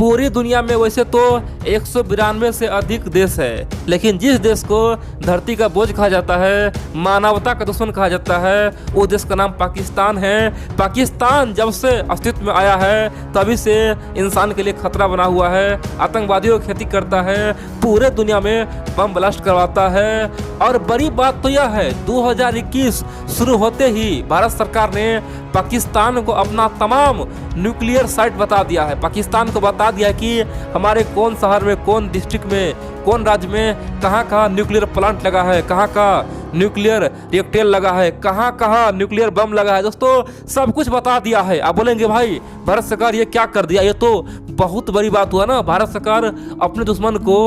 पूरी दुनिया में वैसे तो 192 से अधिक देश है, लेकिन जिस देश को धरती का बोझ कहा जाता है, मानवता का दुश्मन कहा जाता है, वो देश का नाम पाकिस्तान है। पाकिस्तान जब से अस्तित्व में आया है तभी से इंसान के लिए खतरा बना हुआ है। आतंकवादियों की खेती करता है, पूरे दुनिया में बम ब्लास्ट करवाता है। और बड़ी बात तो यह है 2021 शुरू होते ही भारत सरकार ने पाकिस्तान को अपना तमाम न्यूक्लियर साइट बता दिया है। पाकिस्तान को बता दिया है कि हमारे कौन शहर में, कौन डिस्ट्रिक्ट में, कौन राज्य में कहाँ कहाँ न्यूक्लियर प्लांट लगा है, कहाँ कहाँ न्यूक्लियर रिएक्टर लगा है, कहाँ कहाँ न्यूक्लियर बम लगा है। दोस्तों सब कुछ बता दिया है। आप बोलेंगे भाई भारत सरकार ये क्या कर दिया, ये तो बहुत बड़ी बात हुआ ना। भारत सरकार अपने दुश्मन को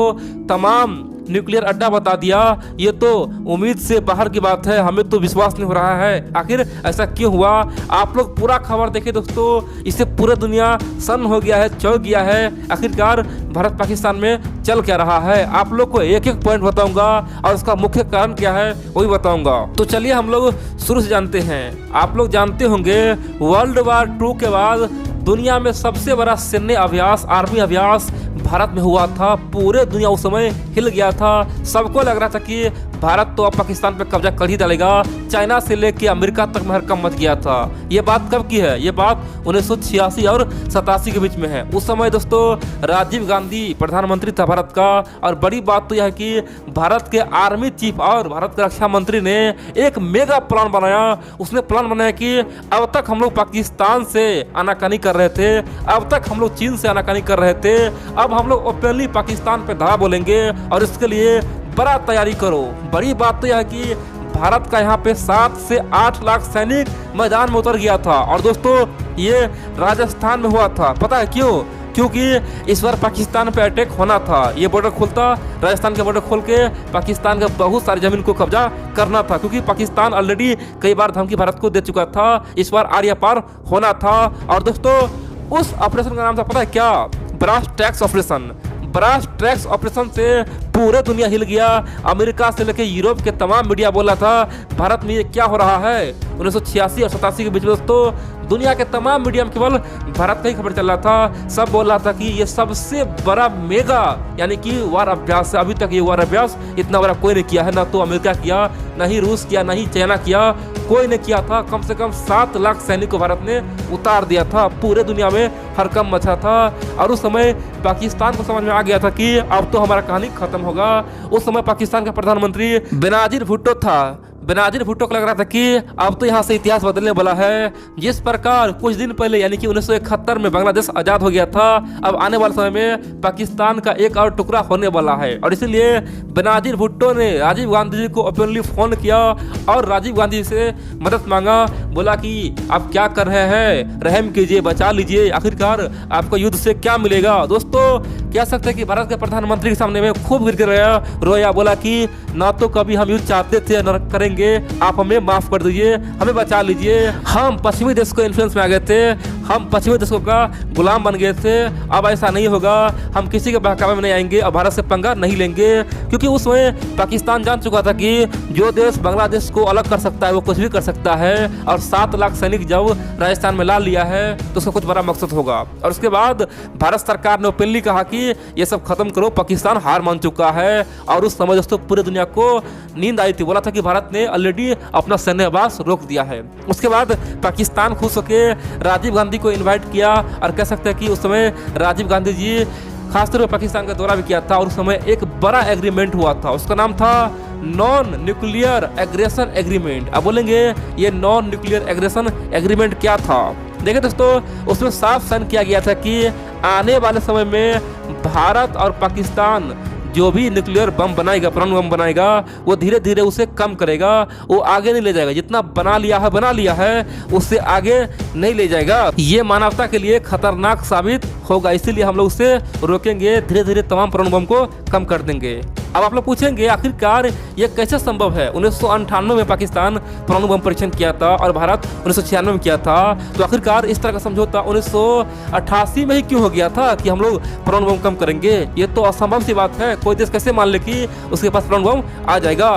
तमाम न्यूक्लियर अड्डा बता दिया, ये तो उम्मीद से बाहर की बात है। हमें तो विश्वास नहीं हो रहा है, आखिर ऐसा क्यों हुआ। आप लोग पूरा खबर देखें दोस्तों, इससे पूरा दुनिया सन्न हो गया है, चौंक गया है। आखिरकार भारत पाकिस्तान में चल क्या रहा है, आप लोग को एक एक पॉइंट बताऊंगा और उसका मुख्य कारण क्या है वो भी बताऊंगा। तो चलिए हम लोग शुरू से जानते हैं। आप लोग जानते होंगे वर्ल्ड वार 2 के बाद दुनिया में सबसे बड़ा सैन्य अभ्यास, आर्मी अभ्यास भारत में हुआ था। पूरे दुनिया उस समय हिल गया था। सबको लग रहा था कि भारत तो अब पाकिस्तान पे कब्जा कर ही डालेगा। चाइना से लेके अमेरिका तक में हड़कंप मच गया था। ये बात कब की है, ये बात 1986 और 87 के बीच में है। उस समय दोस्तों राजीव गांधी प्रधानमंत्री था भारत का। और बड़ी बात तो यह है कि भारत के आर्मी चीफ और भारत के रक्षा मंत्री ने एक मेगा प्लान बनाया। उसने प्लान बनाया कि अब तक हम लोग पाकिस्तान से आनाकानी कर रहे थे, अब तक हम लोग चीन से आनाकानी कर रहे थे, अब हम लोग ओपनली पाकिस्तान पे धावा बोलेंगे और इसके लिए बड़ा तैयारी करो। बड़ी बात तो यह है कि भारत का यहाँ पे 7 से 8 लाख सैनिक मैदान में उतर गया था। और दोस्तों ये राजस्थान में हुआ था। पता है क्यों? क्योंकि इस बार पाकिस्तान पे अटैक होना था। ये बॉर्डर खुलता, राजस्थान के बॉर्डर खोल के पाकिस्तान का बहुत सारी जमीन को कब्जा करना था, क्योंकि पाकिस्तान ऑलरेडी कई बार धमकी भारत को दे चुका था। इस बार आर्या पार होना था। और दोस्तों उस ऑपरेशन का नाम था, पता है क्या? Brass tacks operation. Brass tacks operation से पूरे दुनिया हिल गया। अमेरिका से लेकर यूरोप के तमाम मीडिया बोला था भारत में ये क्या हो रहा है। 1986 और 87 के बीच में दोस्तों दुनिया के तमाम मीडिया में केवल भारत का ही खबर चल रहा था। सब बोल रहा था कि ये सबसे बड़ा मेगा यानी कि वार अभ्यास है। अभी तक ये वार अभ्यास इतना बड़ा कोई नहीं किया है, ना तो अमेरिका किया, ना ही रूस किया, ना ही चाइना किया, कोई ने किया था। कम से कम 7 लाख सैनिक को भारत ने उतार दिया था। पूरे दुनिया में हड़कंप मचा था। और उस समय पाकिस्तान को समझ में आ गया था कि अब तो हमारा कहानी खत्म होगा। उस समय पाकिस्तान का प्रधानमंत्री बेनाजीर भुट्टो था। बेनाजीर भुट्टो को लग रहा था कि अब तो यहाँ से इतिहास बदलने वाला है। जिस प्रकार कुछ दिन पहले यानी कि 1971 में बांग्लादेश आजाद हो गया था, अब आने वाले समय में पाकिस्तान का एक और टुकड़ा होने वाला है। और इसीलिए बेनाजीर भुट्टो ने राजीव गांधी जी को ओपनली फोन किया और राजीव गांधी से मदद मांगा। बोला कि आप क्या कर रहे हैं, रहम कीजिए, बचा लीजिए, आखिरकार आपको युद्ध से क्या मिलेगा। दोस्तों कह सकते हैं कि भारत के प्रधानमंत्री के सामने में खूब गिर गिर रोया। बोला कि ना तो कभी हम युद्ध चाहते थे न करेंगे, आप हमें माफ कर दीजिए, हमें बचा लीजिए। हम पश्चिमी देश को इन्फ्लुएंस में आ गए थे, हम पश्चिमी देशों का गुलाम बन गए थे। अब ऐसा नहीं होगा, हम किसी के बहकावे में नहीं आएंगे और भारत से पंगा नहीं लेंगे। क्योंकि उस समय पाकिस्तान जान चुका था कि जो देश बांग्लादेश को अलग कर सकता है वो कुछ भी कर सकता है। और 7 लाख सैनिक जब राजस्थान में ला लिया है तो उसका कुछ बड़ा मकसद होगा। और उसके बाद भारत सरकार ने ओपनली कहा कि ये सब खत्म करो, पाकिस्तान हार मान चुका है। और उस समय दोस्तों पूरी दुनिया को नींद आई थी। बोला था कि भारत ने ऑलरेडी अपना सैन्य अभ्यास रोक दिया है। उसके बाद पाकिस्तान खुश होकर राजीव गांधी को इनवाइट किया। और कह सकते हैं कि उस समय राजीव गांधी जी खासतौर पर पाकिस्तान का दौरा भी किया था। और उस समय एक बड़ा एग्रीमेंट हुआ था, उसका नाम था नॉन न्यूक्लियर एग्रेशन एग्रीमेंट। अब बोलेंगे ये नॉन न्यूक्लियर एग्रेशन एग्रीमेंट क्या था? देखिए दोस्तों उसमें साफ साइन किया गया था कि आने वाले समय में भारत और पाकिस्तान जो भी न्यूक्लियर बम बनाएगा, परमाणु बम बनाएगा, वो धीरे धीरे उसे कम करेगा, वो आगे नहीं ले जाएगा। जितना बना लिया है उससे आगे नहीं ले जाएगा। ये मानवता के लिए खतरनाक साबित होगा, इसीलिए हम लोग उसे रोकेंगे, धीरे धीरे तमाम परमाणु बम को कम कर देंगे। अब आप लोग पूछेंगे आखिरकार ये कैसे संभव है? 1998 में पाकिस्तान परमाणु बम परीक्षण किया था और भारत 1996 में किया था। तो आखिरकार इस तरह का समझौता 1988 में ही क्यों हो गया था कि हम लोग परमाणु बम कम करेंगे? ये तो असंभव सी बात है। कोई देश कैसे मान ले कि उसके पास परमाणु बम आ जाएगा?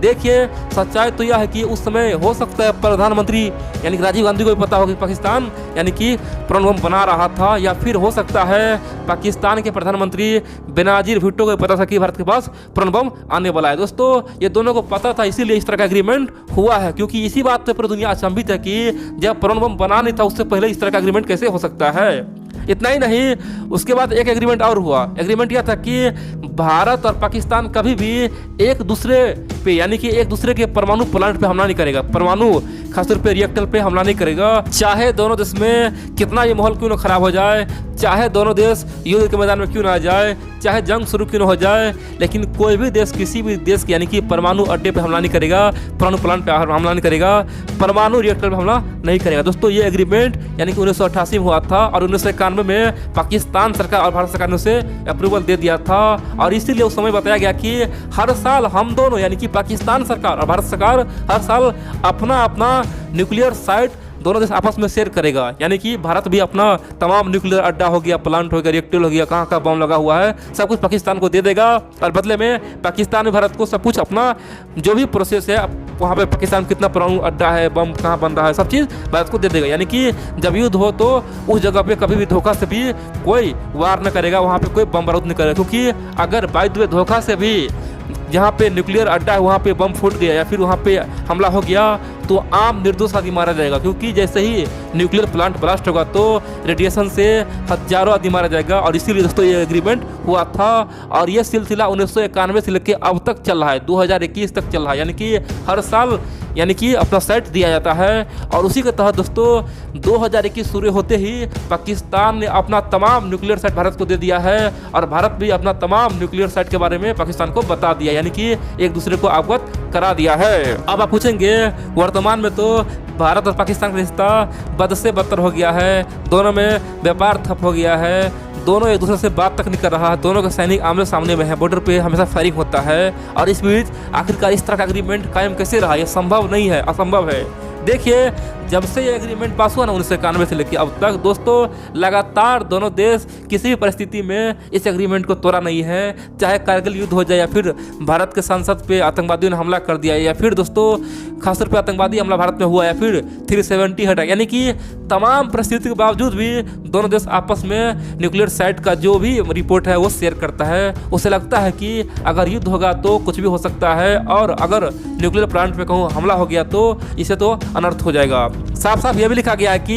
देखिए सच्चाई तो यह है कि उस समय हो सकता है प्रधानमंत्री यानी कि राजीव गांधी को भी पता हो कि पाकिस्तान यानी कि परमाणु बम बना रहा था, या फिर हो सकता है पाकिस्तान के प्रधानमंत्री बेनजीर भुट्टो को पता था कि भारत के पास परमाणु बम आने वाला है। दोस्तों ये दोनों को पता था, इसीलिए इस तरह का एग्रीमेंट हुआ है, क्योंकि इसी बात पर पूरी दुनिया अचंभित है कि जब परमाणु बम बना नहीं था उससे पहले इस तरह का एग्रीमेंट कैसे हो सकता है। इतना ही नहीं, उसके बाद एक एग्रीमेंट और हुआ। एग्रीमेंट यह था कि भारत और पाकिस्तान कभी भी एक दूसरे पे यानी कि एक दूसरे के परमाणु प्लांट पे हमला नहीं करेगा, परमाणु खासतौर पे रिएक्टर पे हमला नहीं करेगा, चाहे दोनों देश में कितना ये माहौल क्यों ना खराब हो जाए, चाहे दोनों देश युद्ध के मैदान में क्यों ना आ जाए, चाहे जंग शुरू क्यों ना हो जाए, लेकिन कोई भी देश किसी भी देश के यानी कि परमाणु अड्डे पे हमला नहीं करेगा, परमाणु प्लांट पे हमला नहीं करेगा, परमाणु रिएक्टर पे हमला नहीं करेगा। दोस्तों ये एग्रीमेंट यानी कि 1988 में हुआ था और 1991 में पाकिस्तान सरकार और भारत सरकार ने उसे अप्रूवल दे दिया था। और इसीलिए उस समय बताया गया कि हर साल हम दोनों यानी कि पाकिस्तान सरकार और भारत सरकार हर साल अपना अपना न्यूक्लियर साइट दोनों देश आपस में शेयर करेगा, यानी कि भारत भी अपना तमाम न्यूक्लियर अड्डा हो गया, प्लांट हो गया, रिएक्टर हो गया, कहाँ बम लगा हुआ है, सब कुछ पाकिस्तान को दे देगा और बदले में पाकिस्तान में भारत को सब कुछ अपना जो भी प्रोसेस है वहाँ पे पाकिस्तान कितना परमाणु अड्डा है, बम कहाँ बन रहा है, सब चीज़ भारत को दे देगा। यानी कि जब युद्ध हो तो उस जगह पे कभी भी धोखा से भी कोई वार न करेगा, वहाँ पे कोई बम बारूद नहीं करेगा, क्योंकि अगर बाय द वे धोखा से भी जहाँ पे न्यूक्लियर अड्डा है वहाँ पे बम फूट गया या फिर वहाँ पे हमला हो गया तो आम निर्दोष आदमी मारा जाएगा, क्योंकि जैसे ही न्यूक्लियर प्लांट ब्लास्ट होगा तो रेडिएशन से हजारों आदमी मारा जाएगा। और इसीलिए दोस्तों ये एग्रीमेंट हुआ था और ये सिलसिला 1991 से लेकर अब तक चल रहा है, 2021 तक चल रहा है, यानी कि हर साल यानी कि अपना साइट दिया जाता है। और उसी के तहत दोस्तों 2021 शुरू होते ही पाकिस्तान ने अपना तमाम न्यूक्लियर साइट भारत को दे दिया है और भारत भी अपना तमाम न्यूक्लियर साइट के बारे में पाकिस्तान को बता दिया, यानी कि एक दूसरे को अवगत करा दिया है। अब आप पूछेंगे वर्तमान में तो भारत और पाकिस्तान का रिश्ता बद से बदतर हो गया है, दोनों में व्यापार ठप हो गया है, दोनों एक दूसरे से बात तक नहीं कर रहा, दोनों के सैनिक आमने सामने में है, बॉर्डर पे हमेशा फायरिंग होता है। और इस बीच आखिरकार इस तरह का एग्रीमेंट कायम कैसे रहा? यह संभव नहीं है, असंभव है। देखिए जब से ये एग्रीमेंट पास हुआ ना 1991 से लेकर अब तक दोस्तों लगातार दोनों देश किसी भी परिस्थिति में इस एग्रीमेंट को तोड़ा नहीं है, चाहे कारगिल युद्ध हो जाए या फिर भारत के संसद पे आतंकवादियों ने हमला कर दिया या फिर दोस्तों खासतौर पे आतंकवादी हमला भारत में हुआ या फिर 370 हटा, यानी कि तमाम परिस्थिति के बावजूद भी दोनों देश आपस में न्यूक्लियर साइट का जो भी रिपोर्ट है वो शेयर करता है। उसे लगता है कि अगर युद्ध होगा तो कुछ भी हो सकता है और अगर न्यूक्लियर प्लांट पे कहूँ हमला हो गया तो इसे तो अनर्थ हो जाएगा। साफ साफ यह भी लिखा गया है कि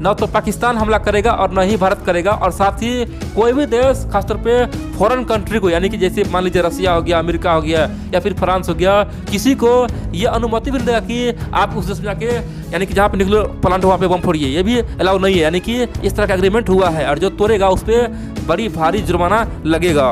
न तो पाकिस्तान हमला करेगा और न ही भारत करेगा, और साथ ही कोई भी देश खासतौर पे फॉरेन कंट्री को यानी कि जैसे मान लीजिए रसिया हो गया, अमेरिका हो गया या फिर फ्रांस हो गया, किसी को ये अनुमति भी नहीं देगा कि आप उस देश में जाके यानी कि जहाँ पे न्यूक्लियर प्लांट वहाँ पे बम फोड़िए, ये भी अलाउ नहीं है। यानी कि इस तरह का एग्रीमेंट हुआ है और जो तोड़ेगा उस पर बड़ी भारी जुर्माना लगेगा।